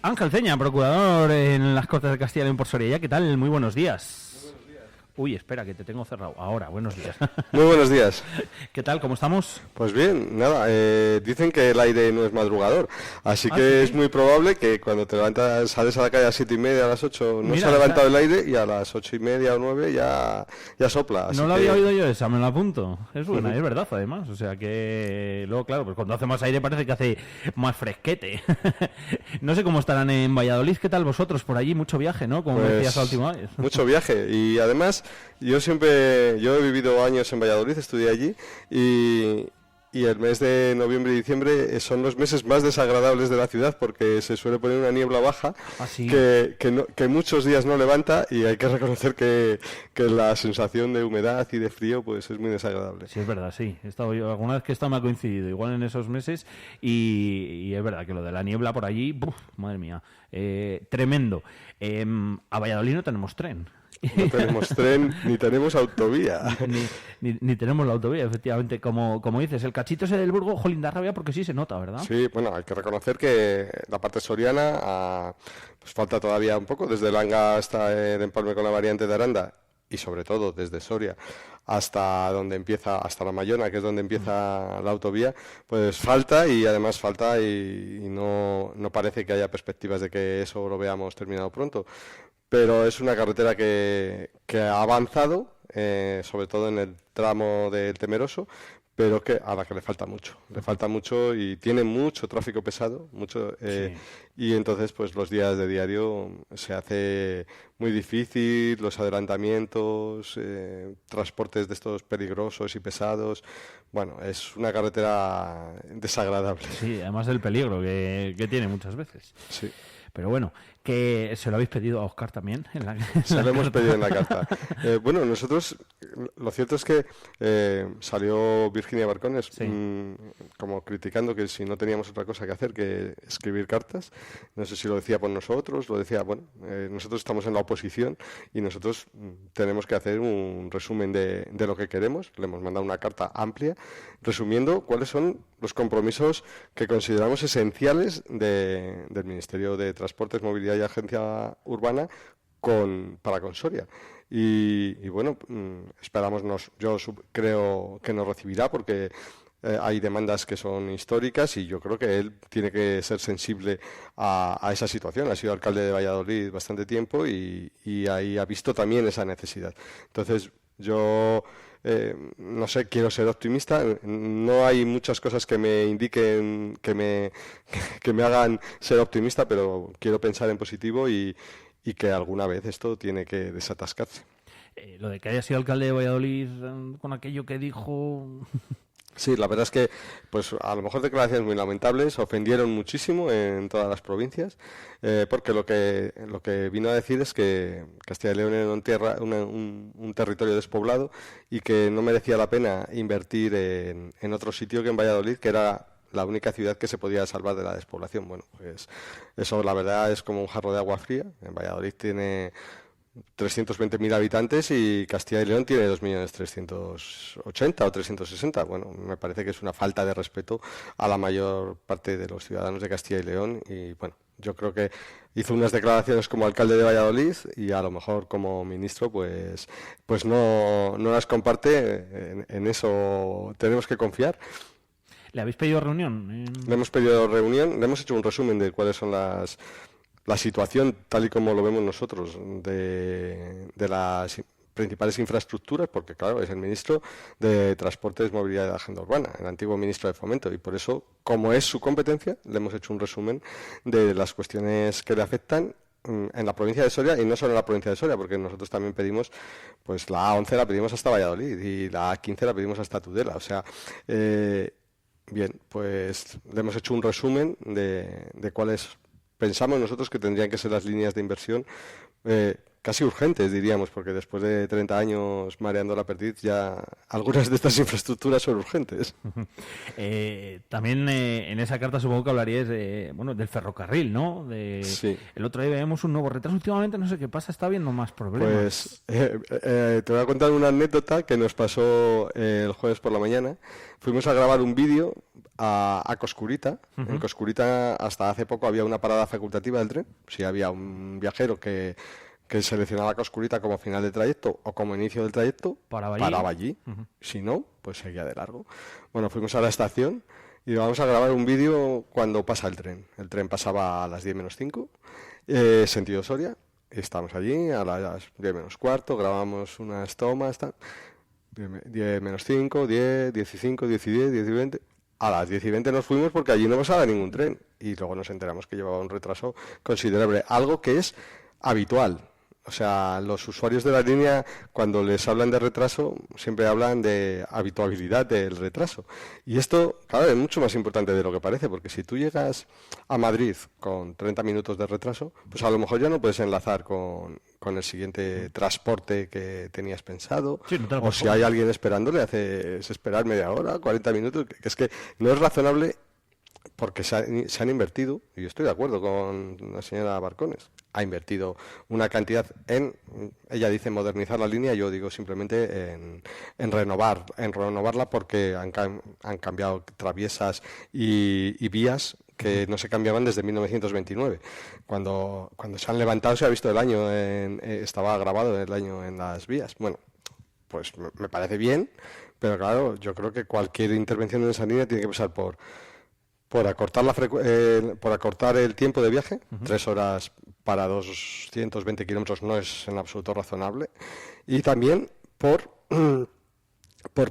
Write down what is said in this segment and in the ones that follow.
Ángel Ceña, procurador en las Cortes de Castilla y León por Soria. ¿Qué tal? Muy buenos días. Uy, espera, que te tengo cerrado. Ahora, buenos días. Muy buenos días. ¿Qué tal? ¿Cómo estamos? Pues bien, nada, dicen que el aire no es madrugador, así que ¿Sí? es muy probable que cuando te levantas, sales a la calle a las 7:30, a las 8, no Mira, se ha levantado el aire y a las 8:30 o 9 ya sopla. Así no lo que... había oído yo esa, me la apunto. Es buena, Ujú. es verdad, además. O sea que luego, claro, pues cuando hace más aire parece que hace más fresquete. No sé cómo estarán en Valladolid. ¿Qué tal vosotros por allí? Mucho viaje, ¿no? Como me decías la Pues última vez. mucho viaje y además yo he vivido años en Valladolid, estudié allí y el mes de noviembre y diciembre son los meses más desagradables de la ciudad porque se suele poner una niebla baja Ah, sí. que muchos días no levanta y hay que reconocer que la sensación de humedad y de frío pues es muy desagradable. Sí, es verdad, sí. He estado yo, alguna vez que he estado me ha coincidido, igual en esos meses, y es verdad que lo de la niebla por allí, ¡buf! Madre mía, tremendo. A Valladolid no tenemos tren. No tenemos tren ni tenemos autovía. Ni tenemos la autovía, efectivamente, como dices. El cachito ese del Burgo, jolín, da rabia porque sí se nota, ¿verdad? Sí, bueno, hay que reconocer que la parte soriana pues falta todavía un poco, desde Langa hasta de Empalme con la variante de Aranda y sobre todo desde Soria hasta donde empieza, hasta La Mayona, que es donde empieza la autovía, pues falta y además falta y no parece que haya perspectivas de que eso lo veamos terminado pronto. Pero es una carretera que ha avanzado, sobre todo en el tramo del Temeroso, pero que a la que le falta mucho y tiene mucho tráfico pesado, Sí. y entonces pues los días de diario se hace muy difícil, los adelantamientos, transportes de estos peligrosos y pesados, bueno, es una carretera desagradable. Sí, además del peligro que tiene muchas veces. Sí. Pero bueno, que se lo habéis pedido a Oscar también en Se la lo hemos carta. pedido en la carta. Bueno, nosotros, lo cierto es que salió Virginia Barcones Sí. como criticando que si no teníamos otra cosa que hacer que escribir cartas. No sé si lo decía por nosotros, lo decía, bueno, nosotros estamos en la oposición y nosotros tenemos que hacer un resumen de lo que queremos. Le hemos mandado una carta amplia resumiendo cuáles son los compromisos que consideramos esenciales del Ministerio de Transportes, Movilidad y Agencia Urbana para con Soria. Y bueno, esperamos, creo que nos recibirá porque hay demandas que son históricas y yo creo que él tiene que ser sensible a esa situación. Ha sido alcalde de Valladolid bastante tiempo y ahí ha visto también esa necesidad. Entonces, yo no sé, quiero ser optimista. No hay muchas cosas que me indiquen, que me hagan ser optimista, pero quiero pensar en positivo y que alguna vez esto tiene que desatascarse. Lo de que haya sido alcalde de Valladolid con aquello que dijo... Sí, la verdad es que, pues a lo mejor declaraciones muy lamentables, ofendieron muchísimo en todas las provincias, porque lo que vino a decir es que Castilla y León era un territorio despoblado y que no merecía la pena invertir en otro sitio que en Valladolid, que era la única ciudad que se podía salvar de la despoblación. Bueno, pues eso la verdad es como un jarro de agua fría. En Valladolid tiene 320.000 habitantes y Castilla y León tiene 2.380.000 o 360. Bueno, me parece que es una falta de respeto a la mayor parte de los ciudadanos de Castilla y León y bueno, yo creo que hizo unas declaraciones como alcalde de Valladolid y a lo mejor como ministro pues no las comparte, en eso tenemos que confiar. ¿Le habéis pedido reunión? Le hemos pedido reunión, le hemos hecho un resumen de cuáles son la situación tal y como lo vemos nosotros de las principales infraestructuras, porque claro, es el ministro de Transportes, Movilidad y Agenda Urbana, el antiguo ministro de Fomento, y por eso, como es su competencia, le hemos hecho un resumen de las cuestiones que le afectan en la provincia de Soria y no solo en la provincia de Soria, porque nosotros también pedimos, pues la A11 la pedimos hasta Valladolid y la A15 la pedimos hasta Tudela, o sea, bien, pues le hemos hecho un resumen de cuáles pensamos nosotros que tendrían que ser las líneas de inversión casi urgentes, diríamos, porque después de 30 años mareando la perdiz, ya algunas de estas infraestructuras son urgentes. También en esa carta supongo que hablaríais del ferrocarril, ¿no? Sí. El otro día vemos un nuevo retraso. Últimamente no sé qué pasa, está habiendo más problemas. Pues te voy a contar una anécdota que nos pasó el jueves por la mañana. Fuimos a grabar un vídeo a Coscurita. En Coscurita hasta hace poco había una parada facultativa del tren. Si había un viajero que seleccionaba Coscurita como final de trayecto o como inicio del trayecto, paraba allí. Si no, pues seguía de largo. Bueno, fuimos a la estación y vamos a grabar un vídeo cuando pasa el tren. El tren pasaba a las 10 menos 5, sentido Soria. Estamos allí a las 10 menos cuarto, grabamos unas tomas, 10 menos 5, 10, 15, 10 y 10, 10 y 20. A las 10 y 20 nos fuimos porque allí no pasaba ningún tren. Y luego nos enteramos que llevaba un retraso considerable, algo que es habitual. O sea, los usuarios de la línea, cuando les hablan de retraso, siempre hablan de habituabilidad del retraso. Y esto, claro, es mucho más importante de lo que parece, porque si tú llegas a Madrid con 30 minutos de retraso, pues a lo mejor ya no puedes enlazar con el siguiente transporte que tenías pensado. Sí, no, o si hay alguien esperando, le haces esperar media hora, 40 minutos, que es que no es razonable. Porque se han invertido, y estoy de acuerdo con la señora Barcones, ha invertido una cantidad ella dice modernizar la línea, yo digo simplemente en renovarla porque han cambiado traviesas y vías que no se cambiaban desde 1929. Cuando se han levantado se ha visto el año, estaba grabado el año en las vías. Bueno, pues me parece bien, pero claro, yo creo que cualquier intervención en esa línea tiene que pasar por acortar el tiempo de viaje. 3 horas para 220 kilómetros no es en absoluto razonable. Y también por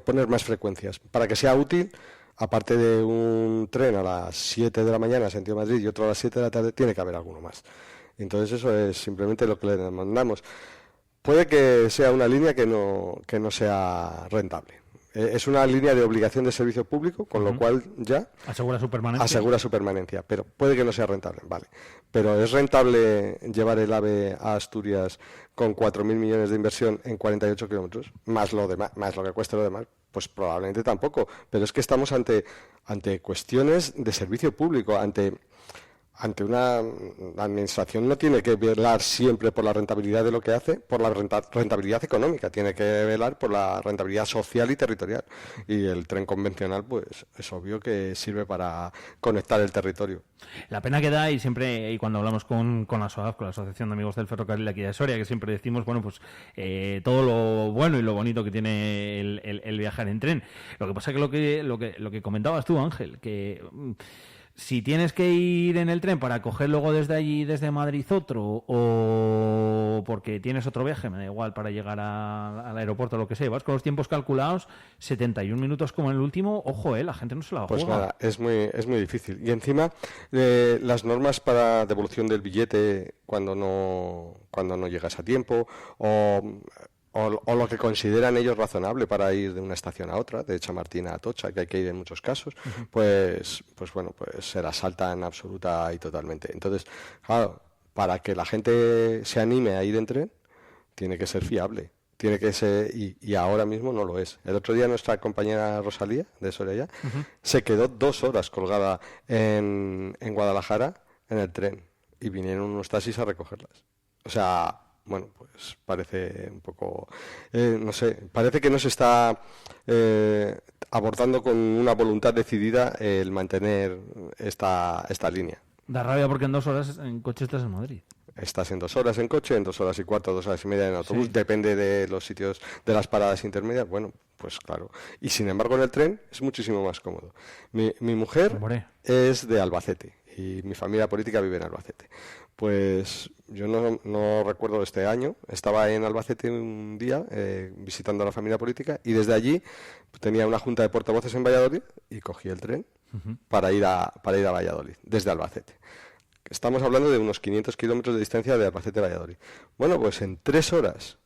poner más frecuencias. Para que sea útil, aparte de un tren a las 7 de la mañana, sentido Madrid, y otro a las 7 de la tarde, tiene que haber alguno más. Entonces eso es simplemente lo que le demandamos. Puede que sea una línea que no sea rentable. Es una línea de obligación de servicio público, con lo cual ya asegura su permanencia, pero puede que no sea rentable, vale. Pero ¿es rentable llevar el AVE a Asturias con 4.000 millones de inversión en 48 kilómetros? Más lo que cueste lo demás, pues probablemente tampoco. Pero es que estamos ante cuestiones de servicio público, ante una administración no tiene que velar siempre por la rentabilidad de lo que hace, por la rentabilidad económica, tiene que velar por la rentabilidad social y territorial. Y el tren convencional, pues es obvio que sirve para conectar el territorio. La pena que da, y siempre, y cuando hablamos con la SOAF, con la Asociación de Amigos del Ferrocarril aquí de Soria, que siempre decimos, todo lo bueno y lo bonito que tiene el viajar en tren. Lo que pasa es que lo que comentabas tú, Ángel, que si tienes que ir en el tren para coger luego desde allí, desde Madrid, otro, o porque tienes otro viaje, me da igual, para llegar al aeropuerto o lo que sea, vas con los tiempos calculados, 71 minutos como el último, ojo, la gente no se la juega. Pues nada, es muy difícil. Y encima, las normas para devolución del billete cuando no llegas a tiempo, o lo que consideran ellos razonable para ir de una estación a otra, de Chamartín a Atocha, que hay que ir en muchos casos, pues se la saltan absoluta y totalmente. Entonces, claro, para que la gente se anime a ir en tren, tiene que ser fiable. Tiene que ser, y ahora mismo no lo es. El otro día nuestra compañera Rosalía, de Soraya, se quedó 2 horas colgada en Guadalajara en el tren, y vinieron unos taxis a recogerlas. O sea, bueno, pues parece un poco, no sé, parece que no se está abordando con una voluntad decidida el mantener esta línea. Da rabia porque en 2 horas en coche estás en Madrid. Estás en 2 horas en coche, en 2 horas y cuarto, 2 horas y media en autobús, sí. Depende de los sitios, de las paradas intermedias, bueno, pues claro. Y sin embargo en el tren es muchísimo más cómodo. Mi mujer es de Albacete y mi familia política vive en Albacete. Pues yo no recuerdo este año, estaba en Albacete un día visitando a la familia política, y desde allí tenía una junta de portavoces en Valladolid y cogí el tren para ir a Valladolid, desde Albacete. Estamos hablando de unos 500 kilómetros de distancia de Albacete a Valladolid. Bueno, pues en 3 horas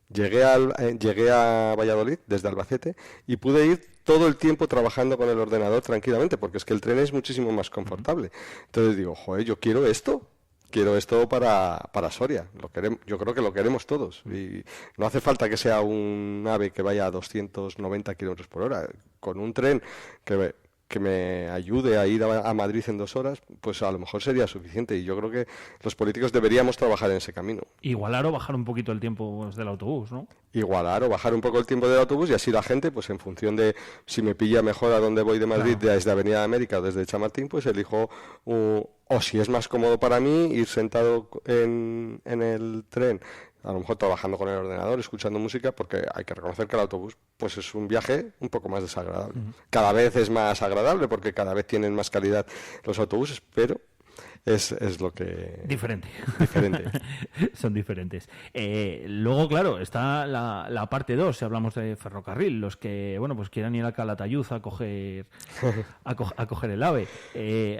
llegué a Valladolid desde Albacete y pude ir todo el tiempo trabajando con el ordenador tranquilamente, porque es que el tren es muchísimo más confortable. Entonces digo, joder, yo quiero esto. quiero esto para Soria. Yo creo que lo queremos todos. Y no hace falta que sea un AVE que vaya a 290 kilómetros por hora. Con un tren que me ayude a ir a Madrid en 2 horas, pues a lo mejor sería suficiente. Y yo creo que los políticos deberíamos trabajar en ese camino. Igualar o bajar un poquito el tiempo pues, del autobús, ¿no? Igualar o bajar un poco el tiempo del autobús y así la gente, pues en función de si me pilla mejor a dónde voy de Madrid, claro, desde Avenida de América o desde Chamartín, pues elijo, o si es más cómodo para mí, ir sentado en el tren, a lo mejor trabajando con el ordenador, escuchando música, porque hay que reconocer que el autobús pues es un viaje un poco más desagradable. Cada vez es más agradable porque cada vez tienen más calidad los autobuses, pero es lo que... Diferente. Son diferentes. Luego, claro, está la parte 2, si hablamos de ferrocarril, los que, bueno, pues quieran ir a Calatayud a coger el AVE.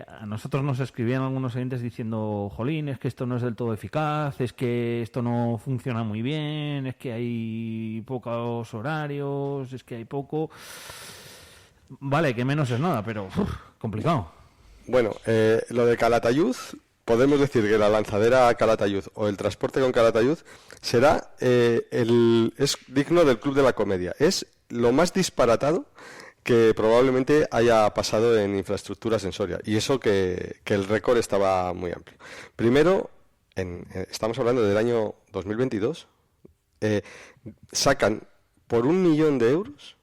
A nosotros nos escribían algunos oyentes diciendo, jolín, es que esto no es del todo eficaz, es que esto no funciona muy bien, es que hay pocos horarios, es que hay poco... Vale, que menos es nada, pero complicado. Bueno, lo de Calatayud, podemos decir que la lanzadera a Calatayud o el transporte con Calatayud será es digno del Club de la Comedia. Es lo más disparatado que probablemente haya pasado en infraestructuras en Soria. Y eso que el récord estaba muy amplio. Primero, estamos hablando del año 2022, sacan por 1 millón de euros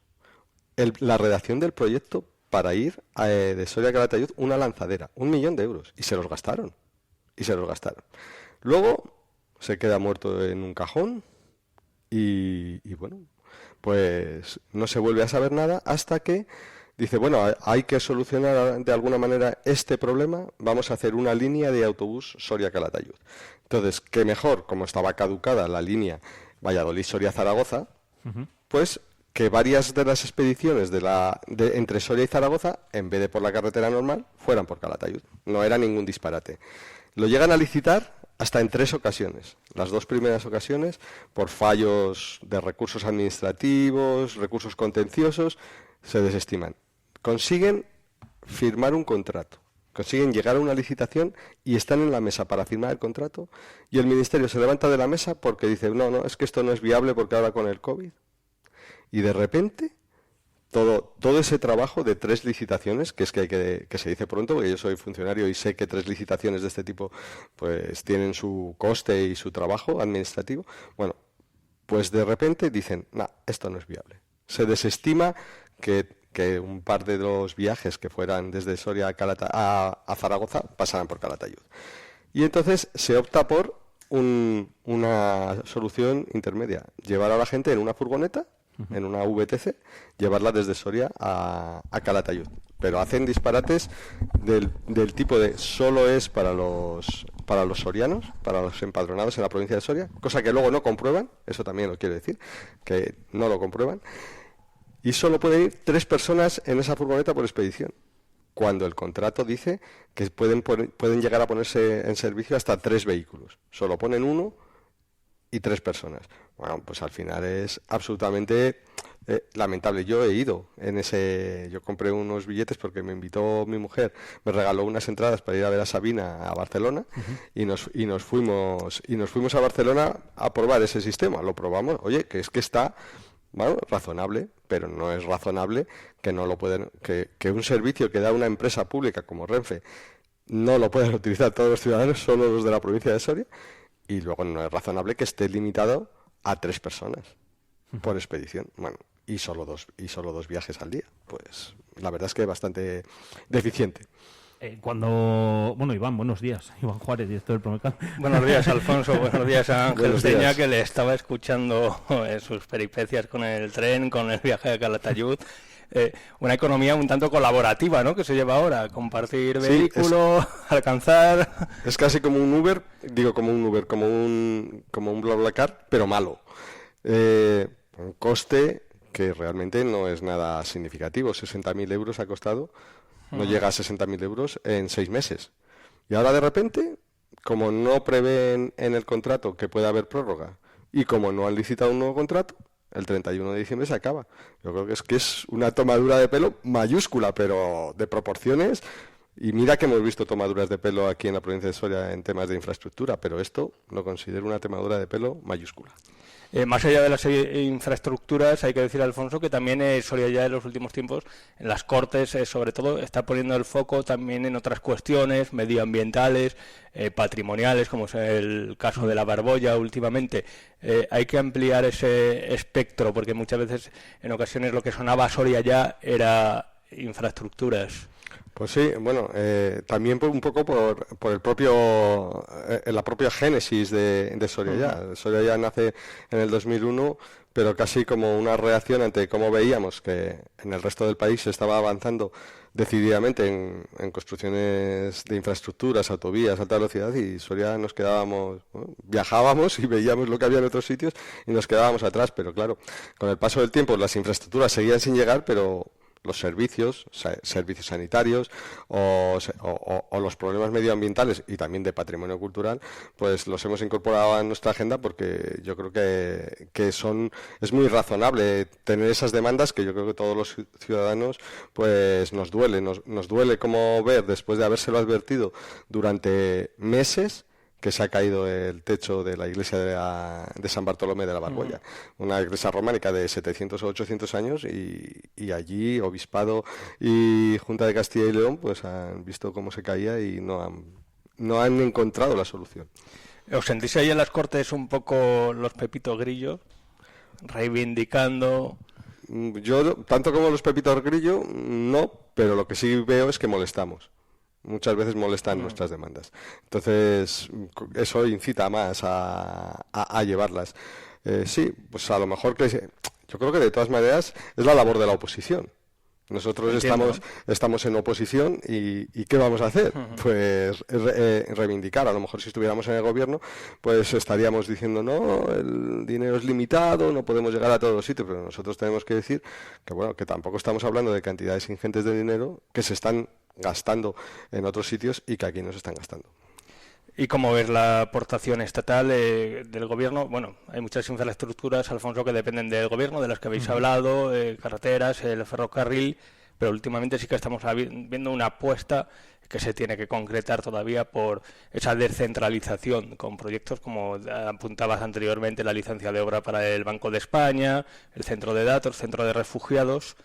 la redacción del proyecto para ir de Soria a Calatayud, una lanzadera, 1 millón de euros, y se los gastaron. Luego se queda muerto en un cajón y bueno, pues no se vuelve a saber nada hasta que dice, bueno, hay que solucionar de alguna manera este problema, vamos a hacer una línea de autobús Soria-Calatayud. Entonces, qué mejor, como estaba caducada la línea Valladolid-Soria-Zaragoza, pues que varias de las expediciones entre Soria y Zaragoza, en vez de por la carretera normal, fueran por Calatayud. No era ningún disparate. Lo llegan a licitar hasta en 3 ocasiones. Las 2 primeras ocasiones, por fallos de recursos administrativos, recursos contenciosos, se desestiman. Consiguen firmar un contrato. Consiguen llegar a una licitación y están en la mesa para firmar el contrato y el Ministerio se levanta de la mesa porque dice, no, es que esto no es viable porque ahora con el COVID... Y de repente, todo ese trabajo de 3 licitaciones, que es que se dice pronto, porque yo soy funcionario y sé que 3 licitaciones de este tipo pues tienen su coste y su trabajo administrativo, bueno, pues de repente dicen, esto no es viable. Se desestima que un par de los viajes que fueran desde Soria a Zaragoza pasaran por Calatayud. Y entonces se opta por una solución intermedia, llevar a la gente en una furgoneta, en una VTC, llevarla desde Soria a Calatayud. Pero hacen disparates del tipo de solo es para los sorianos, para los empadronados en la provincia de Soria, cosa que luego no comprueban, eso también lo quiero decir, que no lo comprueban, y solo pueden ir 3 personas en esa furgoneta por expedición, cuando el contrato dice que pueden llegar a ponerse en servicio hasta 3 vehículos. Solo ponen 1 y 3 personas. Bueno, pues al final es absolutamente lamentable. Yo he ido yo compré unos billetes porque me invitó mi mujer, me regaló unas entradas para ir a ver a Sabina a Barcelona y nos fuimos a Barcelona a probar ese sistema. Lo probamos, oye, que es que está razonable, pero no es razonable que no lo pueden, que un servicio que da una empresa pública como Renfe no lo puedan utilizar todos los ciudadanos, solo los de la provincia de Soria. Y luego no es razonable que esté limitado a 3 personas por expedición. Bueno, y solo dos viajes al día. Pues la verdad es que es bastante deficiente. Iván, buenos días. Iván Juárez, director del Promecal. Buenos días, Alfonso. Buenos días a Ángel Peña, que le estaba escuchando sus peripecias con el tren, con el viaje a Calatayud. Una economía un tanto colaborativa, ¿no?, que se lleva ahora, compartir vehículos, alcanzar... Es casi como un Uber, como un BlaBlaCar, pero malo. Un coste que realmente no es nada significativo. 60.000 euros ha costado, no llega a 60.000 euros en 6 meses. Y ahora de repente, como no prevén en el contrato que pueda haber prórroga y como no han licitado un nuevo contrato, el 31 de diciembre se acaba. Yo creo que es una tomadura de pelo mayúscula, pero de proporciones Y mira que hemos visto tomaduras de pelo aquí en la provincia de Soria en temas de infraestructura, pero esto lo considero una tomadura de pelo mayúscula. Más allá de las infraestructuras, hay que decir, Alfonso, que también Soria ya en los últimos tiempos, en las Cortes, sobre todo, está poniendo el foco también en otras cuestiones medioambientales, patrimoniales, como es el caso de la Barbolla últimamente. Hay que ampliar ese espectro, porque muchas veces, en ocasiones, lo que sonaba a Soria ya era infraestructuras. Pues sí, bueno, también un poco por el propio, la propia génesis de Soria Ya. Soria Ya nace en el 2001, pero casi como una reacción ante cómo veíamos que en el resto del país se estaba avanzando decididamente en construcciones de infraestructuras, autovías, alta velocidad, y Soria nos quedábamos, bueno, viajábamos y veíamos lo que había en otros sitios y nos quedábamos atrás, pero claro, con el paso del tiempo las infraestructuras seguían sin llegar, pero los servicios sanitarios o los problemas medioambientales y también de patrimonio cultural, pues los hemos incorporado a nuestra agenda porque yo creo que es muy razonable tener esas demandas que yo creo que todos los ciudadanos pues nos duele como ver, después de habérselo advertido durante meses, que se ha caído el techo de la iglesia de San Bartolomé de la Barbolla, una iglesia románica de 700 o 800 años, y allí Obispado y Junta de Castilla y León pues han visto cómo se caía y no han encontrado la solución. ¿Os sentís ahí en las Cortes un poco los Pepitos Grillo, reivindicando? Yo, tanto como los Pepitos Grillo, no, pero lo que sí veo es que molestamos. Muchas veces molestan nuestras demandas. Entonces, eso incita más a llevarlas. Sí, pues a lo mejor yo creo que de todas maneras es la labor de la oposición. Nosotros estamos en oposición y ¿qué vamos a hacer? Pues reivindicar. A lo mejor si estuviéramos en el gobierno, pues estaríamos diciendo, no, el dinero es limitado, no podemos llegar a todos los sitios, pero nosotros tenemos que decir que, bueno, que tampoco estamos hablando de cantidades ingentes de dinero que se están gastando en otros sitios y que aquí no se están gastando. ¿Y cómo ves la aportación estatal del gobierno? Bueno, hay muchas infraestructuras, Alfonso, que dependen del gobierno, de las que habéis hablado, carreteras, el ferrocarril, pero últimamente sí que estamos viendo una apuesta que se tiene que concretar todavía por esa descentralización, con proyectos como apuntabas anteriormente, la licencia de obra para el Banco de España, el centro de datos, centro de refugiados.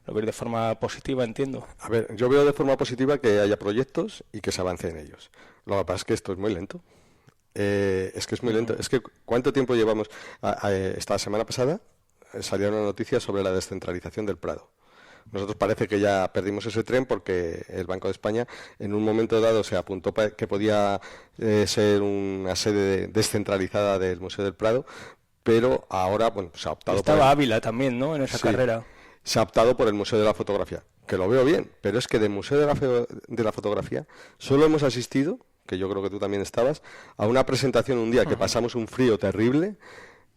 ¿Lo veis de forma positiva, entiendo? A ver, yo veo de forma positiva que haya proyectos y que se avance en ellos. Lo que pasa es que esto es muy lento. Es que es muy lento. Es que ¿cuánto tiempo llevamos? Esta semana pasada salió una noticia sobre la descentralización del Prado. Nosotros parece que ya perdimos ese tren porque el Banco de España en un momento dado se apuntó que podía ser una sede descentralizada del Museo del Prado, pero ahora bueno, pues se ha optado Estaba Ávila también, ¿no?, en esa carrera. Se ha optado por el Museo de la Fotografía, que lo veo bien, pero es que del Museo de la Fotografía solo hemos asistido, que yo creo que tú también estabas, a una presentación un día que pasamos un frío terrible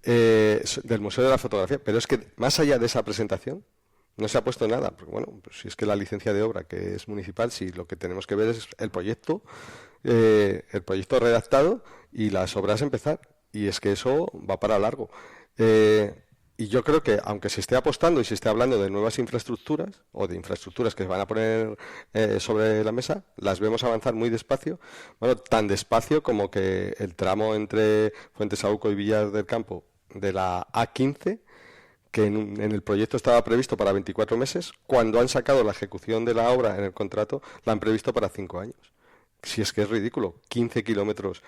del Museo de la Fotografía, pero es que más allá de esa presentación no se ha puesto nada, porque bueno, pues si es que la licencia de obra que es municipal, si lo que tenemos que ver es el proyecto redactado y las obras empezar, y es que eso va para largo. Y yo creo que, aunque se esté apostando y se esté hablando de nuevas infraestructuras, o de infraestructuras que se van a poner sobre la mesa, las vemos avanzar muy despacio. Bueno, tan despacio como que el tramo entre Fuentesauco y Villar del Campo de la A15, que en el proyecto estaba previsto para 24 meses, cuando han sacado la ejecución de la obra en el contrato, la han previsto para 5 años. Si es que es ridículo, 15 kilómetros,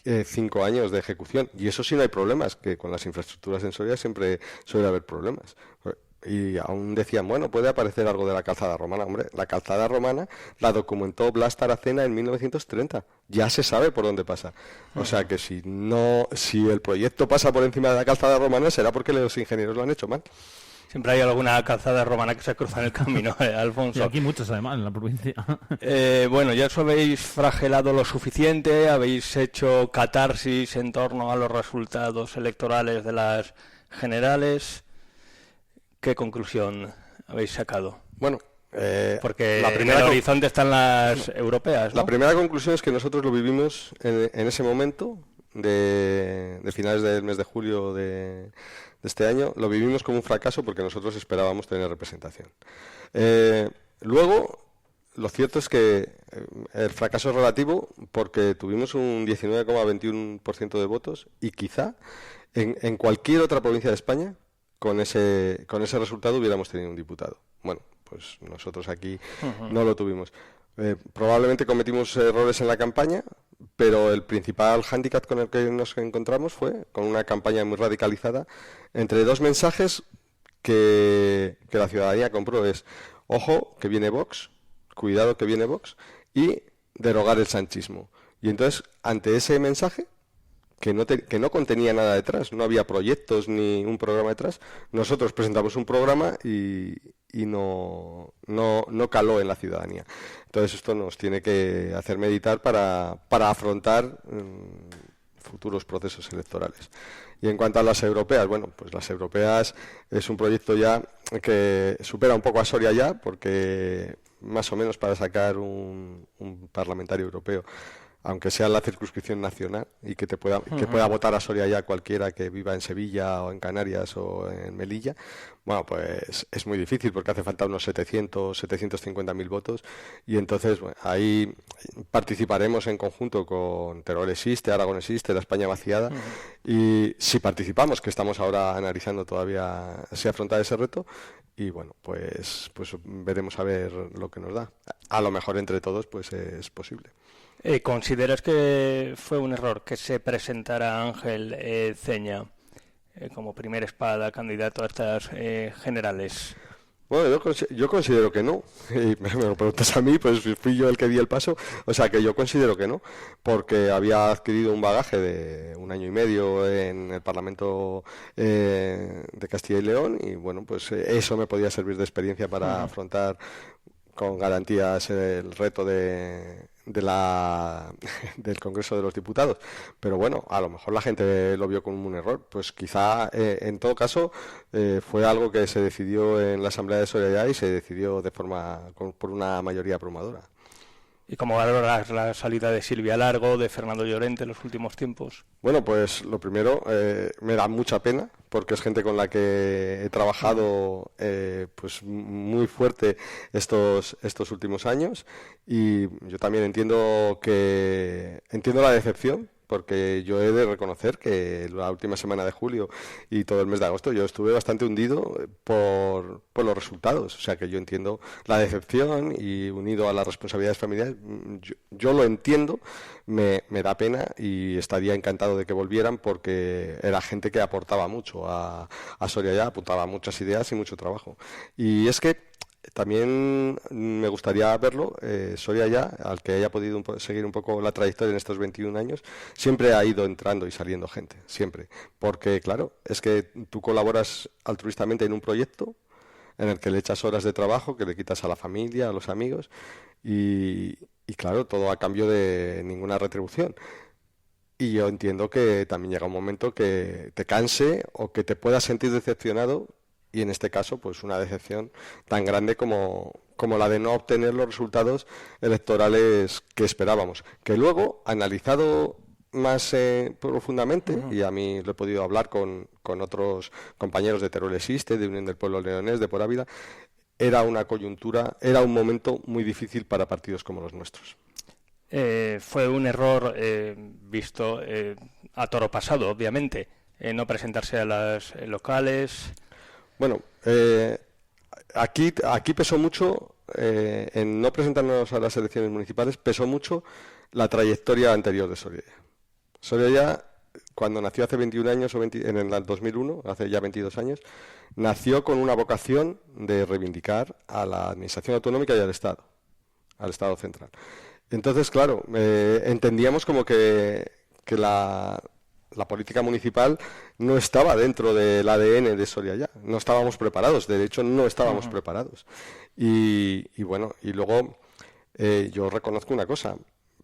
5 años de ejecución, y eso sí no hay problemas, que con las infraestructuras en Soria siempre suele haber problemas. Y aún decían, bueno, puede aparecer algo de la calzada romana. Hombre, la calzada romana la documentó Blas Taracena en 1930. Ya se sabe por dónde pasa. O sea que si el proyecto pasa por encima de la calzada romana será porque los ingenieros lo han hecho mal. Siempre hay alguna calzada romana que se cruza en el camino, Alfonso. Y aquí muchos, además, en la provincia. Bueno, ya os habéis fragelado lo suficiente, habéis hecho catarsis en torno a los resultados electorales de las generales. ¿Qué conclusión habéis sacado? Bueno, porque en el horizonte están las europeas, ¿no? La primera conclusión es que nosotros lo vivimos en ese momento de finales del mes de julio de este año, lo vivimos como un fracaso porque nosotros esperábamos tener representación. Luego lo cierto es que el fracaso es relativo porque tuvimos un 19,21% de votos y quizá en cualquier otra provincia de España con ese resultado hubiéramos tenido un diputado. Bueno, pues nosotros aquí no lo tuvimos. Probablemente cometimos errores en la campaña, pero el principal hándicap con el que nos encontramos fue con una campaña muy radicalizada entre dos mensajes que la ciudadanía compró. Es, ojo, que viene Vox, cuidado que viene Vox, y derogar el sanchismo. Y entonces, ante ese mensaje, que no contenía nada detrás, no había proyectos ni un programa detrás, nosotros presentamos un programa y no caló en la ciudadanía. Entonces esto nos tiene que hacer meditar para afrontar futuros procesos electorales. Y en cuanto a las europeas, bueno, pues las europeas es un proyecto ya que supera un poco a Soria ya, porque más o menos para sacar un parlamentario europeo, aunque sea en la circunscripción nacional y que pueda votar a Soria ya cualquiera que viva en Sevilla o en Canarias o en Melilla, bueno, pues es muy difícil porque hace falta unos 750.000 votos y entonces bueno, ahí participaremos en conjunto con Teruel Existe, Aragón Existe, la España Vaciada y si participamos, que estamos ahora analizando todavía si afrontar ese reto y bueno, pues veremos a ver lo que nos da. A lo mejor entre todos pues es posible. ¿Consideras que fue un error que se presentara Ángel Ceña como primera espada candidato a estas generales? Bueno, yo considero que no. Y me lo preguntas a mí, pues fui yo el que di el paso. O sea, que yo considero que no, porque había adquirido un bagaje de 1 año y medio en el Parlamento de Castilla y León y bueno, pues eso me podía servir de experiencia para afrontar con garantías el reto del Congreso de los Diputados. Pero bueno, a lo mejor la gente lo vio como un error. Pues quizá, en todo caso, fue algo que se decidió en la Asamblea de Soria y se decidió por una mayoría abrumadora. ¿Y cómo valoras la salida de Silvia Largo, de Fernando Llorente en los últimos tiempos? Bueno, pues lo primero, me da mucha pena, porque es gente con la que he trabajado pues muy fuerte estos últimos años y yo también entiendo la decepción, porque yo he de reconocer que la última semana de julio y todo el mes de agosto yo estuve bastante hundido por los resultados. O sea que yo entiendo la decepción y unido a las responsabilidades familiares, yo lo entiendo, me da pena y estaría encantado de que volvieran porque era gente que aportaba mucho a Soria ya, apuntaba muchas ideas y mucho trabajo. Y es que también me gustaría verlo, Soria ya, al que haya podido seguir un poco la trayectoria en estos 21 años, siempre ha ido entrando y saliendo gente, siempre. Porque, claro, es que tú colaboras altruistamente en un proyecto en el que le echas horas de trabajo, que le quitas a la familia, a los amigos, y claro, todo a cambio de ninguna retribución. Y yo entiendo que también llega un momento que te canse o que te puedas sentir decepcionado y en este caso pues una decepción tan grande como la de no obtener los resultados electorales que esperábamos, que luego, analizado más profundamente, y a mí lo he podido hablar con otros compañeros de Teruel Existe, de Unión del Pueblo Leonés, de Por Ávila, era una coyuntura, era un momento muy difícil para partidos como los nuestros. Fue un error visto a toro pasado, obviamente, no presentarse a las locales. Bueno, aquí pesó mucho, en no presentarnos a las elecciones municipales, pesó mucho la trayectoria anterior de Soria. Soria ya, cuando nació hace 21 años, en el 2001, hace ya 22 años, nació con una vocación de reivindicar a la Administración Autonómica y al Estado central. Entonces, claro, entendíamos como que la política municipal no estaba dentro del ADN de Soria ya. No estábamos preparados, de hecho no estábamos preparados. Y bueno, y luego yo reconozco una cosa,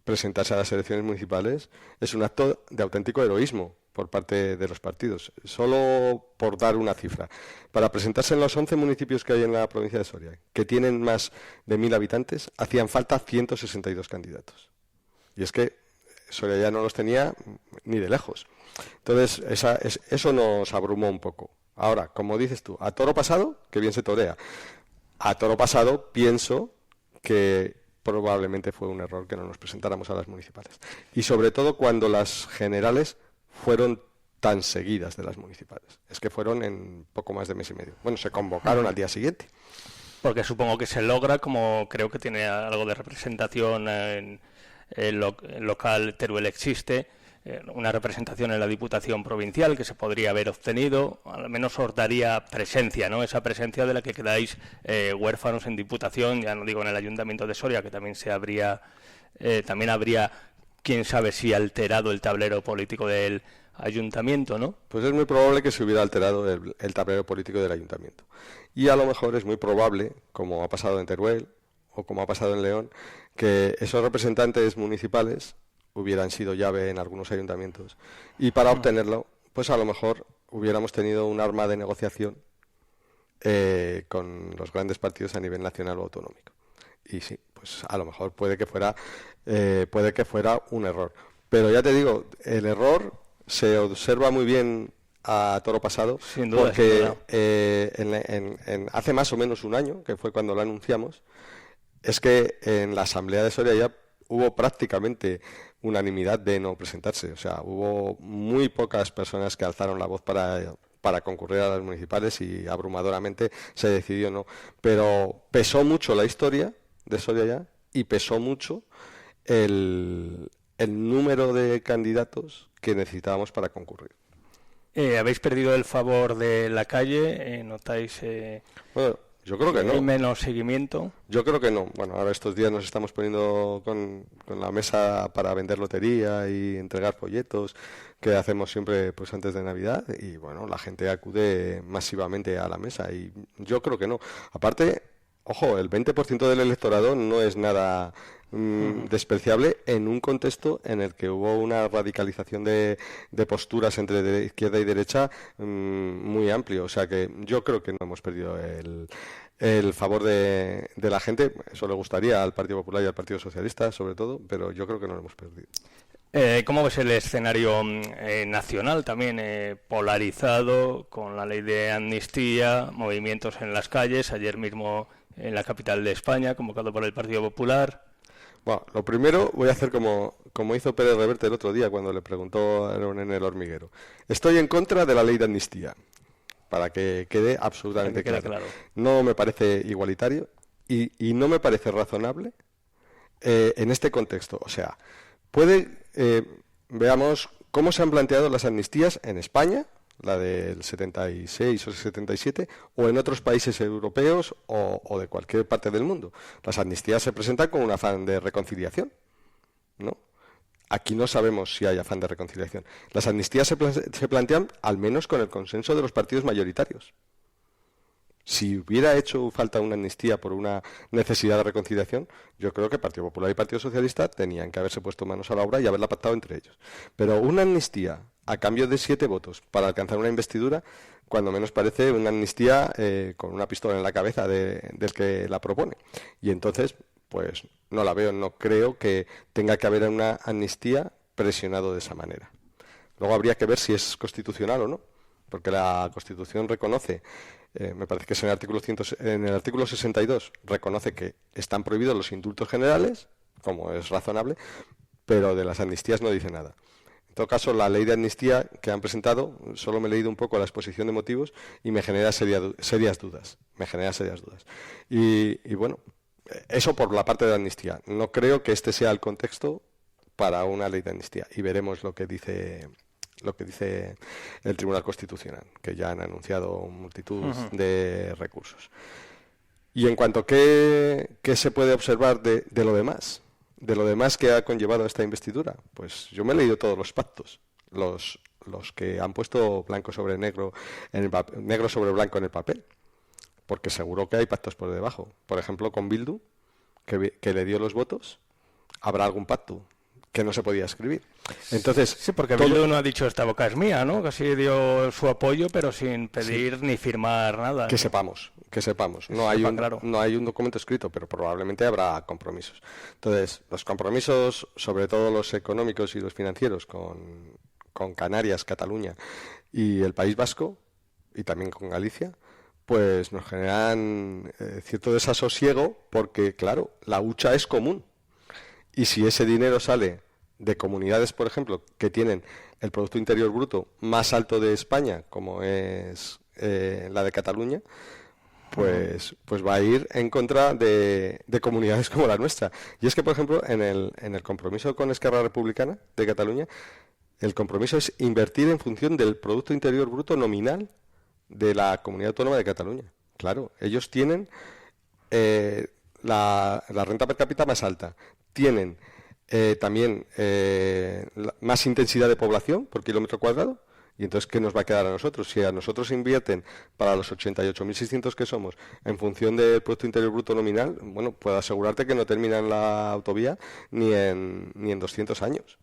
presentarse a las elecciones municipales es un acto de auténtico heroísmo por parte de los partidos. Solo por dar una cifra. Para presentarse en los 11 municipios que hay en la provincia de Soria, que tienen más de 1.000 habitantes, hacían falta 162 candidatos. Y es que Soria ya no los tenía ni de lejos. Entonces, eso nos abrumó un poco. Ahora, como dices tú, a toro pasado, que bien se torea. A toro pasado pienso que probablemente fue un error que no nos presentáramos a las municipales. Y sobre todo cuando las generales fueron tan seguidas de las municipales. Es que fueron en poco más de mes y medio. Bueno, se convocaron al día siguiente. Porque supongo que se logra, como creo que tiene algo de representación en el local Teruel existe, una representación en la Diputación Provincial que se podría haber obtenido, al menos os daría presencia, ¿no? Esa presencia de la que quedáis huérfanos en Diputación, ya no digo en el Ayuntamiento de Soria, que también también habría, quién sabe si alterado el tablero político del Ayuntamiento, ¿no? Pues es muy probable que se hubiera alterado el tablero político del Ayuntamiento. Y a lo mejor es muy probable, como ha pasado en Teruel o como ha pasado en León, que esos representantes municipales hubieran sido llave en algunos ayuntamientos. Y para obtenerlo, pues a lo mejor hubiéramos tenido un arma de negociación con los grandes partidos a nivel nacional o autonómico. Y sí, pues a lo mejor puede que fuera un error. Pero ya te digo, el error se observa muy bien a toro pasado, sin duda, porque sin duda. Hace más o menos un año, que fue cuando lo anunciamos, es que en la Asamblea de Soria ya hubo prácticamente unanimidad de no presentarse. O sea, hubo muy pocas personas que alzaron la voz para concurrir a las municipales y abrumadoramente se decidió no. Pero pesó mucho la historia de Soria ya y pesó mucho el número de candidatos que necesitábamos para concurrir. ¿Habéis perdido el favor de la calle? ¿Notáis Bueno, yo creo que no. ¿Hay menos seguimiento? Yo creo que no. Bueno, ahora estos días nos estamos poniendo con la mesa para vender lotería y entregar folletos que hacemos siempre pues antes de Navidad y bueno, la gente acude masivamente a la mesa y yo creo que no. Aparte, ojo, el 20% del electorado no es nada despreciable en un contexto en el que hubo una radicalización de posturas entre izquierda y derecha muy amplio. O sea que yo creo que no hemos perdido el favor de la gente. Eso le gustaría al Partido Popular y al Partido Socialista, sobre todo, pero yo creo que no lo hemos perdido. ¿Cómo ves el escenario nacional también polarizado con la ley de amnistía, movimientos en las calles, ayer mismo en la capital de España, convocado por el Partido Popular? Bueno, lo primero voy a hacer como hizo Pérez Reverte el otro día cuando le preguntó en el hormiguero. Estoy en contra de la ley de amnistía, para que quede absolutamente claro. No me parece igualitario y no me parece razonable en este contexto. O sea, veamos cómo se han planteado las amnistías en España, la del 76 o 77, o en otros países europeos o de cualquier parte del mundo. Las amnistías se presentan con un afán de reconciliación, ¿no? Aquí no sabemos si hay afán de reconciliación. Las amnistías se plantean al menos con el consenso de los partidos mayoritarios. Si hubiera hecho falta una amnistía por una necesidad de reconciliación, yo creo que el Partido Popular y el Partido Socialista tenían que haberse puesto manos a la obra y haberla pactado entre ellos. Pero una amnistía a cambio de 7 votos para alcanzar una investidura, cuando menos parece una amnistía con una pistola en la cabeza del que la propone. Y entonces, pues no la veo, no creo que tenga que haber una amnistía presionado de esa manera. Luego habría que ver si es constitucional o no, porque la Constitución reconoce, me parece que es en el artículo 62, reconoce que están prohibidos los indultos generales, como es razonable, pero de las amnistías no dice nada. En todo caso, la ley de amnistía que han presentado, solo me he leído un poco la exposición de motivos y me genera serias dudas. Y bueno, eso por la parte de la amnistía. No creo que este sea el contexto para una ley de amnistía y veremos lo que dice el Tribunal Constitucional, que ya han anunciado multitud de recursos. Y en cuanto a qué se puede observar de lo demás que ha conllevado esta investidura, pues yo me he leído todos los pactos, los que han puesto blanco sobre negro, negro sobre blanco en el papel, porque seguro que hay pactos por debajo. Por ejemplo, con Bildu, que le dio los votos, habrá algún pacto que no se podía escribir. Entonces, sí, porque Bildu no ha dicho esta boca es mía, ¿no? Casi dio su apoyo, pero sin pedir ni firmar nada. Que sepamos. No hay un documento escrito, pero probablemente habrá compromisos. Entonces, los compromisos, sobre todo los económicos y los financieros, con Canarias, Cataluña y el País Vasco, y también con Galicia, pues nos generan cierto desasosiego porque, claro, la hucha es común. Y si ese dinero sale de comunidades, por ejemplo, que tienen el Producto Interior Bruto más alto de España, como es la de Cataluña, pues va a ir en contra de comunidades como la nuestra. Y es que, por ejemplo, en el compromiso con Esquerra Republicana de Cataluña, el compromiso es invertir en función del Producto Interior Bruto nominal de la Comunidad Autónoma de Cataluña. Claro, ellos tienen la renta per cápita más alta, tienen también más intensidad de población por kilómetro cuadrado, y entonces, ¿qué nos va a quedar a nosotros? Si a nosotros invierten para los 88.600 que somos en función del Producto Interior Bruto nominal, bueno, puedo asegurarte que no terminan la autovía ni en 200 años.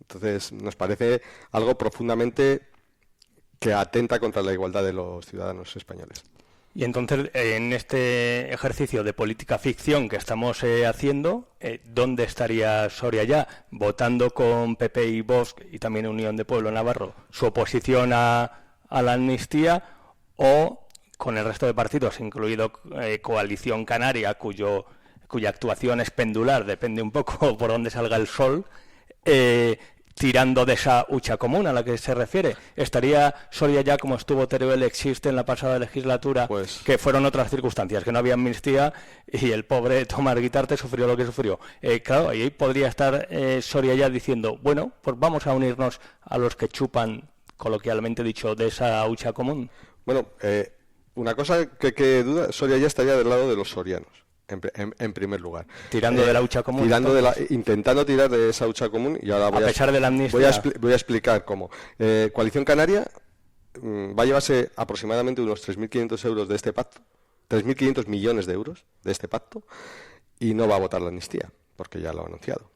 Entonces, nos parece algo profundamente que atenta contra la igualdad de los ciudadanos españoles. Y entonces, en este ejercicio de política ficción que estamos haciendo, ¿dónde estaría Soria ya? ¿Votando con PP y Vox y también Unión de Pueblo Navarro su oposición a la amnistía, o con el resto de partidos, incluido Coalición Canaria, cuya actuación es pendular, depende un poco por dónde salga el sol, tirando de esa hucha común a la que se refiere? ¿Estaría Soria ya como estuvo Teruel existe en la pasada legislatura, pues, que fueron otras circunstancias, que no había amnistía y el pobre Tomás Guitarte sufrió lo que sufrió? Claro, ahí podría estar Soria ya diciendo, bueno, pues vamos a unirnos a los que chupan, coloquialmente dicho, de esa hucha común. Bueno, una cosa que duda, Soria ya estaría del lado de los sorianos. En primer lugar. Tirando de la hucha común. Intentando tirar de esa hucha común, y ahora a pesar de la amnistía. Voy a explicar cómo. Coalición Canaria va a llevarse aproximadamente unos 3.500 euros de este pacto, 3.500 millones de euros de este pacto, y no va a votar la amnistía, porque ya lo ha anunciado.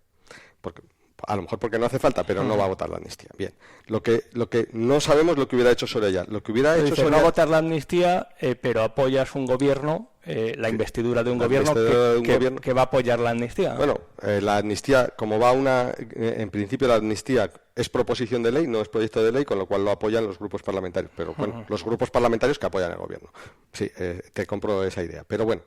A lo mejor porque no hace falta, pero no va a votar la amnistía. Bien, lo que no sabemos lo que hubiera hecho Soraya. Lo que hubiera hecho Soraya... No votar la amnistía, pero apoyas un gobierno, la investidura de un gobierno que va a apoyar la amnistía. Bueno, la amnistía, como va en principio la amnistía es proposición de ley, no es proyecto de ley, con lo cual lo apoyan los grupos parlamentarios. Pero bueno, los grupos parlamentarios que apoyan al gobierno. Sí, te compro esa idea. Pero bueno...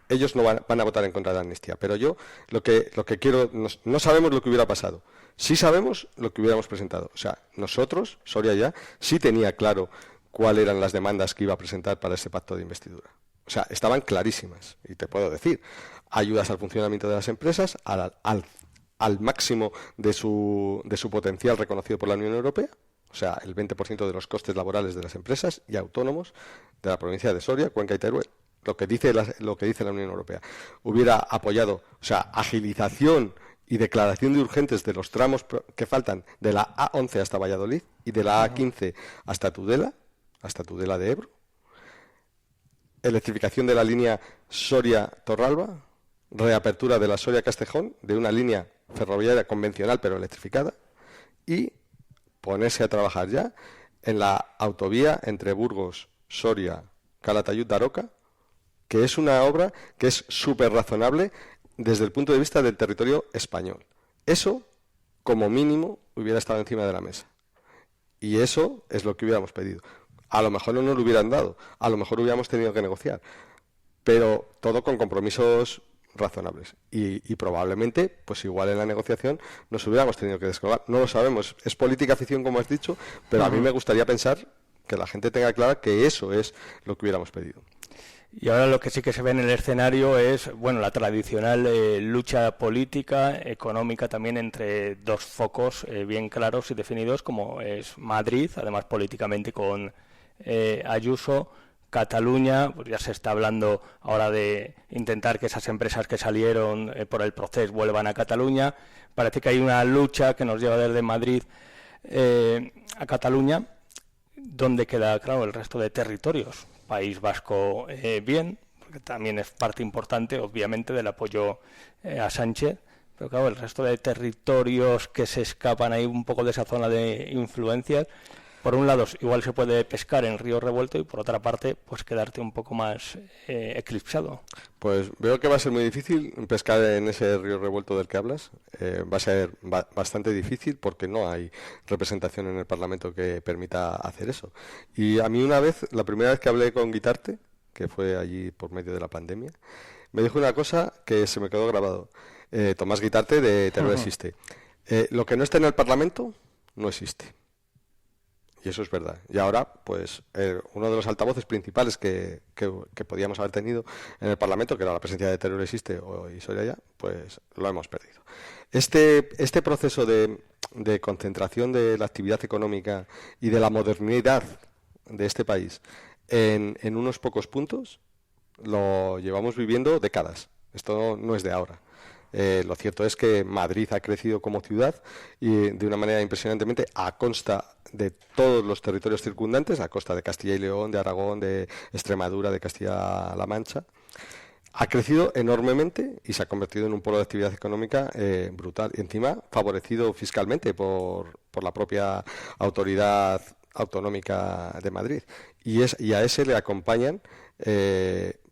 Ellos no van a votar en contra de la amnistía, pero yo lo que quiero, no sabemos lo que hubiera pasado, sí sabemos lo que hubiéramos presentado. O sea, nosotros, Soria ya, sí tenía claro cuáles eran las demandas que iba a presentar para ese pacto de investidura. O sea, estaban clarísimas, y te puedo decir, ayudas al funcionamiento de las empresas, al máximo de su potencial reconocido por la Unión Europea, o sea, el 20% de los costes laborales de las empresas y autónomos de la provincia de Soria, Cuenca y Teruel. Lo que dice la Unión Europea. Hubiera apoyado, o sea, agilización y declaración de urgentes de los tramos que faltan de la A11 hasta Valladolid y de la A15 hasta Tudela de Ebro. Electrificación de la línea Soria-Torralba, reapertura de la Soria-Castejón, de una línea ferroviaria convencional pero electrificada, y ponerse a trabajar ya en la autovía entre Burgos, Soria, Calatayud-Daroca, que es una obra que es súper razonable desde el punto de vista del territorio español. Eso, como mínimo, hubiera estado encima de la mesa. Y eso es lo que hubiéramos pedido. A lo mejor no nos lo hubieran dado, a lo mejor hubiéramos tenido que negociar, pero todo con compromisos razonables. Y probablemente, pues igual en la negociación nos hubiéramos tenido que descolgar. No lo sabemos. Es política ficción, como has dicho, pero a mí me gustaría pensar que la gente tenga clara que eso es lo que hubiéramos pedido. Y ahora lo que sí que se ve en el escenario es, bueno, la tradicional lucha política, económica también, entre dos focos bien claros y definidos, como es Madrid, además políticamente con Ayuso. Cataluña, pues ya se está hablando ahora de intentar que esas empresas que salieron por el proceso vuelvan a Cataluña. Parece que hay una lucha que nos lleva desde Madrid a Cataluña, donde queda, claro, el resto de territorios. País Vasco bien, porque también es parte importante, obviamente, del apoyo a Sánchez, pero claro, el resto de territorios que se escapan ahí un poco de esa zona de influencias, por un lado igual se puede pescar en río revuelto y por otra parte pues quedarte un poco más eclipsado. Pues veo que va a ser muy difícil pescar en ese río revuelto del que hablas. Va a ser bastante difícil porque no hay representación en el Parlamento que permita hacer eso. Y a mí la primera vez que hablé con Guitarte, que fue allí por medio de la pandemia, me dijo una cosa que se me quedó grabado. Tomás Guitarte de Teruel existe. Lo que no está en el Parlamento no existe. Y eso es verdad. Y ahora, pues, uno de los altavoces principales que podíamos haber tenido en el Parlamento, que era la presencia de Teruel existe y Soria, pues lo hemos perdido. Este proceso de concentración de la actividad económica y de la modernidad de este país en unos pocos puntos, lo llevamos viviendo décadas. Esto no es de ahora. Lo cierto es que Madrid ha crecido como ciudad y de una manera impresionantemente a costa de todos los territorios circundantes, a costa de Castilla y León, de Aragón, de Extremadura, de Castilla-La Mancha. Ha crecido enormemente y se ha convertido en un polo de actividad económica brutal. Y encima favorecido fiscalmente por la propia autoridad autonómica de Madrid. Y a ese le acompañan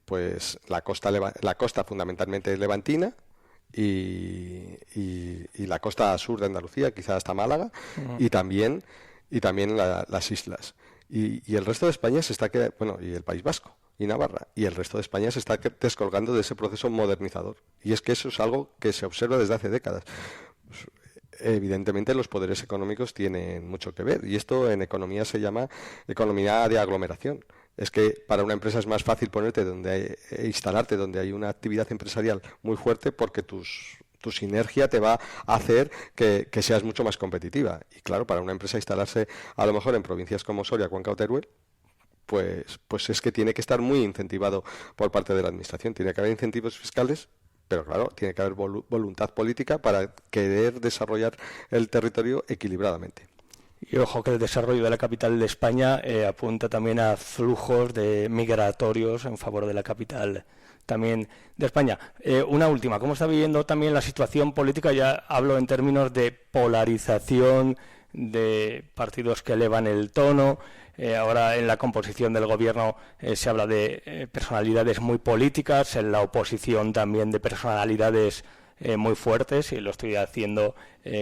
pues la costa fundamentalmente levantina, y la costa sur de Andalucía, quizás hasta Málaga, y también las islas. Y el resto de España se está quedando, bueno, y el País Vasco y Navarra, y el resto de España se está descolgando de ese proceso modernizador. Y es que eso es algo que se observa desde hace décadas. Evidentemente los poderes económicos tienen mucho que ver, y esto en economía se llama economía de aglomeración. Es que para una empresa es más fácil instalarte donde hay una actividad empresarial muy fuerte, porque tu sinergia te va a hacer que seas mucho más competitiva. Y claro, para una empresa instalarse a lo mejor en provincias como Soria, Cuenca o Teruel, pues es que tiene que estar muy incentivado por parte de la administración. Tiene que haber incentivos fiscales, pero claro, tiene que haber voluntad política para querer desarrollar el territorio equilibradamente. Y ojo que el desarrollo de la capital de España apunta también a flujos migratorios en favor de la capital también de España. Una última, ¿cómo está viviendo también la situación política? Ya hablo en términos de polarización, de partidos que elevan el tono. Ahora en la composición del gobierno se habla de personalidades muy políticas, en la oposición también de personalidades muy fuertes, y lo estoy haciendo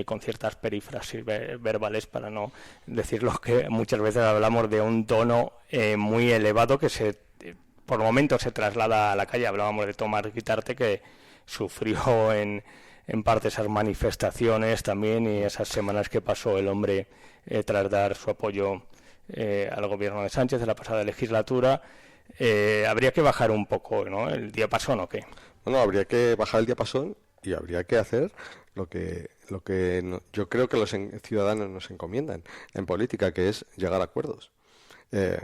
con ciertas perífrasis verbales para no decir lo que muchas veces hablamos de un tono muy elevado que por momentos se traslada a la calle. Hablábamos de Tomás Guitarte, que sufrió en parte esas manifestaciones también, y esas semanas que pasó el hombre tras dar su apoyo al gobierno de Sánchez de la pasada legislatura. Habría que bajar un poco, ¿no?, el diapasón, ¿o qué? Bueno, habría que bajar el diapasón y habría que hacer lo que yo creo que los ciudadanos nos encomiendan en política, que es llegar a acuerdos,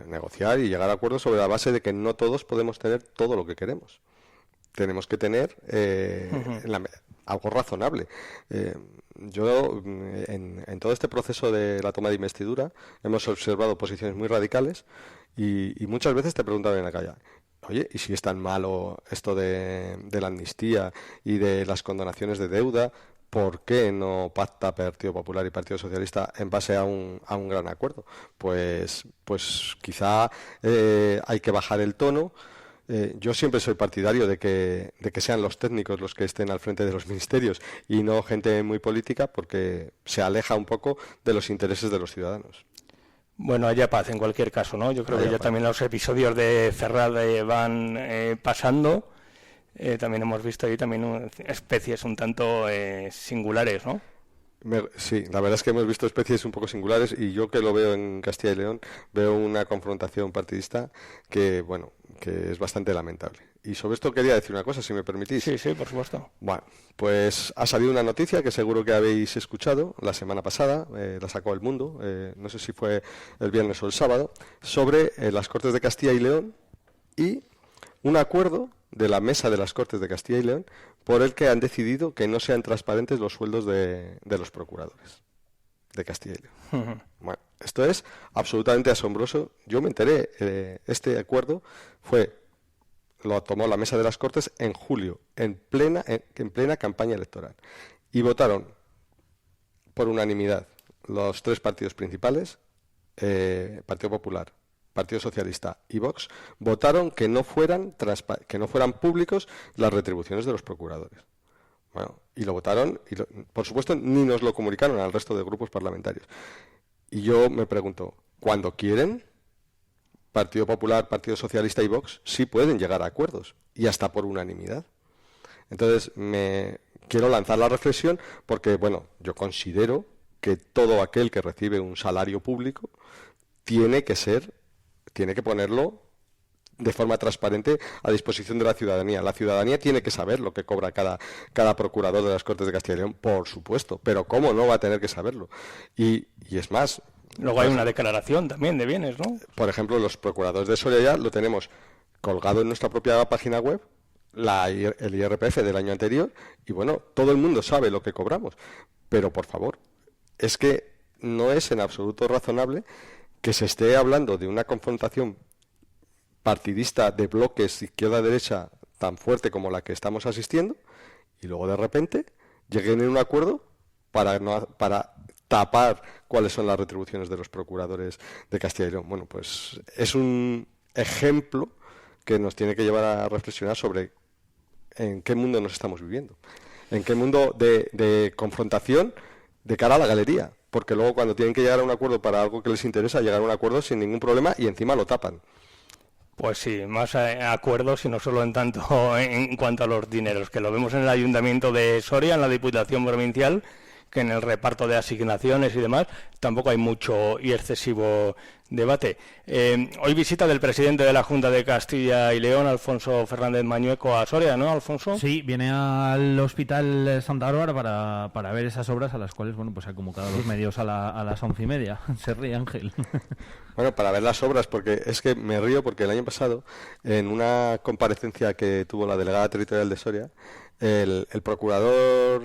negociar y llegar a acuerdos sobre la base de que no todos podemos tener todo lo que queremos. Tenemos que tener algo razonable. Yo, en todo este proceso de la toma de investidura, hemos observado posiciones muy radicales y muchas veces te preguntan en la calle: oye, ¿y si es tan malo esto de la amnistía y de las condonaciones de deuda? ¿Por qué no pacta Partido Popular y Partido Socialista en base a un gran acuerdo? Pues quizá hay que bajar el tono. Yo siempre soy partidario de que sean los técnicos los que estén al frente de los ministerios y no gente muy política, porque se aleja un poco de los intereses de los ciudadanos. Bueno, haya paz en cualquier caso, ¿no? Yo creo que ya también los episodios de Ferrade van pasando. También hemos visto ahí también especies un tanto singulares, ¿no? Sí, la verdad es que hemos visto especies un poco singulares, y yo, que lo veo en Castilla y León, veo una confrontación partidista que es bastante lamentable. Y sobre esto quería decir una cosa, si me permitís. Sí, por supuesto. Bueno, pues ha salido una noticia que seguro que habéis escuchado la semana pasada, la sacó El Mundo, no sé si fue el viernes o el sábado, sobre las Cortes de Castilla y León y un acuerdo de la Mesa de las Cortes de Castilla y León por el que han decidido que no sean transparentes los sueldos de los procuradores de Castilla y León. Bueno, esto es absolutamente asombroso. Yo me enteré, este acuerdo lo tomó la Mesa de las Cortes en julio, en plena campaña electoral, y votaron por unanimidad los tres partidos principales Partido Popular, Partido Socialista y Vox votaron que no fueran públicos las retribuciones de los procuradores. Bueno, y lo votaron, y por supuesto ni nos lo comunicaron al resto de grupos parlamentarios. Y yo me pregunto, ¿cuándo quieren? Partido Popular, Partido Socialista y Vox sí pueden llegar a acuerdos, y hasta por unanimidad. Entonces, quiero lanzar la reflexión porque, bueno, yo considero que todo aquel que recibe un salario público tiene que ponerlo de forma transparente a disposición de la ciudadanía. La ciudadanía tiene que saber lo que cobra cada procurador de las Cortes de Castilla y León, por supuesto, pero ¿cómo no va a tener que saberlo? Y es más... Luego hay una declaración también de bienes, ¿no? Por ejemplo, los procuradores de Soria ya lo tenemos colgado en nuestra propia página web, el IRPF del año anterior, y bueno, todo el mundo sabe lo que cobramos. Pero, por favor, es que no es en absoluto razonable que se esté hablando de una confrontación partidista de bloques izquierda-derecha tan fuerte como la que estamos asistiendo, y luego de repente lleguen en un acuerdo para tapar cuáles son las retribuciones de los procuradores de Castilla y León. Bueno, pues es un ejemplo que nos tiene que llevar a reflexionar sobre en qué mundo nos estamos viviendo, en qué mundo de confrontación de cara a la galería, porque luego cuando tienen que llegar a un acuerdo para algo que les interesa, llegar a un acuerdo sin ningún problema y encima lo tapan. Pues sí, más acuerdos y no solo en cuanto a los dineros, que lo vemos en el Ayuntamiento de Soria, en la Diputación Provincial, que en el reparto de asignaciones y demás tampoco hay mucho y excesivo debate. Hoy visita del presidente de la Junta de Castilla y León, Alfonso Fernández Mañueco, a Soria, ¿no, Alfonso? Sí, viene al Hospital Santa Bárbara para ver esas obras a las cuales, bueno, pues ha convocado a los medios a las 11:30. Se ríe Ángel. Bueno, para ver las obras, porque es que me río porque el año pasado, en una comparecencia que tuvo la delegada territorial de Soria, el procurador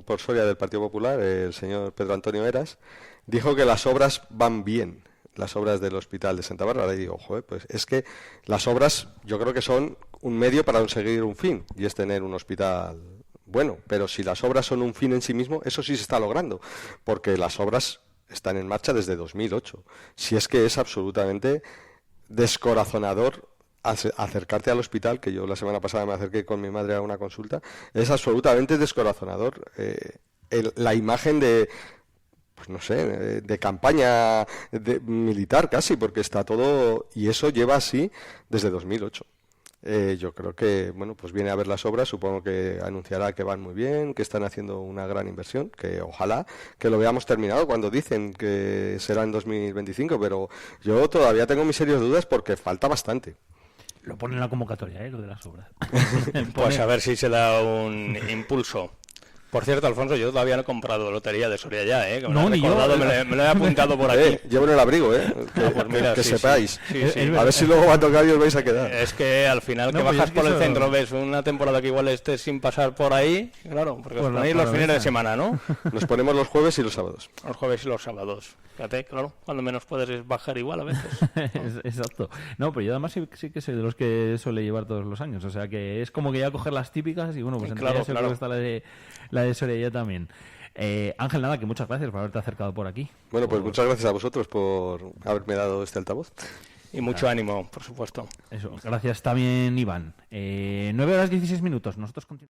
por Soria del Partido Popular, el señor Pedro Antonio Eras, dijo que las obras van bien, las obras del Hospital de Santa Bárbara. Y digo, joder, pues es que las obras yo creo que son un medio para conseguir un fin, y es tener un hospital bueno. Pero si las obras son un fin en sí mismo, eso sí se está logrando, porque las obras están en marcha desde 2008. Si es que es absolutamente descorazonador acercarte al hospital, que yo la semana pasada me acerqué con mi madre a una consulta, es absolutamente descorazonador. La imagen de, pues no sé, de campaña militar casi, porque está todo, y eso lleva así desde 2008. Yo creo que, bueno, pues viene a ver las obras, supongo que anunciará que van muy bien, que están haciendo una gran inversión, que ojalá que lo veamos terminado cuando dicen que será en 2025, pero yo todavía tengo mis serias dudas porque falta bastante. Lo pone en la convocatoria, lo de las obras. Pues a ver si se da un impulso. Por cierto, Alfonso, yo todavía no he comprado lotería de Soria ya, que no, ni yo. Me lo he apuntado por aquí. Llevo en el abrigo, pues mira, que sí, sepáis. Sí. A ver si luego va a tocar y os vais a quedar. Es que al final que bajas por el centro, ves una temporada que igual estés sin pasar por ahí, claro, porque os ponéis los fines de semana, ¿no? Nos ponemos los jueves y los sábados. Los jueves y los sábados. Fíjate, claro, cuando menos puedes bajar igual a veces. Exacto. No, pero yo además sí que soy de los que suele llevar todos los años, o sea que es como que ya coger las típicas y bueno, pues entre ellas claro. Está la de Soria ya también. Ángel, nada, que muchas gracias por haberte acercado por aquí. Bueno, pues muchas gracias a vosotros por haberme dado este altavoz. Y mucho ánimo, por supuesto. Eso, gracias también, Iván. 9:16. Nosotros continuamos.